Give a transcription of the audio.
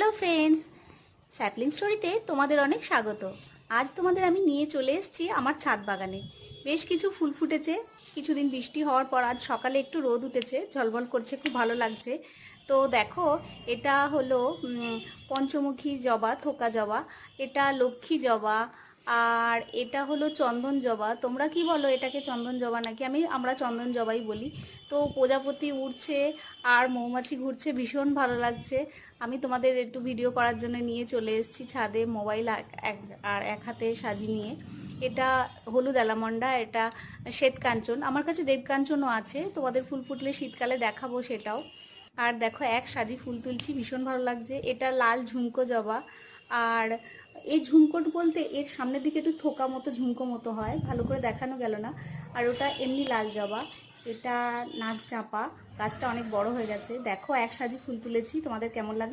Hello friends, sapling স্টোরিতে তোমাদের অনেক স্বাগত। আজ তোমাদের আমি নিয়ে চলে এসেছি আমার ছাদ বাগানে। বেশ কিছু ফুল ফুটেছে। কিছুদিন বৃষ্টি হওয়ার পর আজ সকালে একটু রোদ উঠেছে, ঝলমল করছে, খুব ভালো লাগছে। তো দেখো, এটা হলো পঞ্চমুখী জবা, থোকা জবা। এটা লক্ষ্মী জবা। আর এটা হলো চন্দন জবা। তোমরা কি বলো, এটাকে চন্দন জবা নাকি? আমরা চন্দন জবাই বলি। তো প্রজাপতি উড়ছে আর মৌমাছি ঘুরছে, ভীষণ ভালো লাগছে। আমি তোমাদের একটু ভিডিও করার জন্য নিয়ে চলে এসেছি ছাদে, মোবাইল আর এক হাতে সাজি নিয়ে। এটা হলুদ অ্যালামন্ডা, এটা শ্বেত কাঞ্চন। আমার কাছে দেব কাঞ্চনও আছে, তোমাদের ফুল ফুটলে শীতকালে দেখাবো সেটাও। আর দেখো, এক সাজি ফুল তুলছি, ভীষণ ভালো লাগছে। এটা লাল ঝুমকো জবা। আর এই ঝুমকোট বলতে এর সামনের দিকে একটু থোকা মতো ঝুমকো মতো হয়, ভালো করে দেখানো গেল না। আর ওটা এমনি লাল জবা। এটা নাক চাঁপা। গাছটা অনেক বড় হয়ে গেছে। দেখো, এক সাজি ফুল তুলেছি, তোমাদের কেমন লাগে।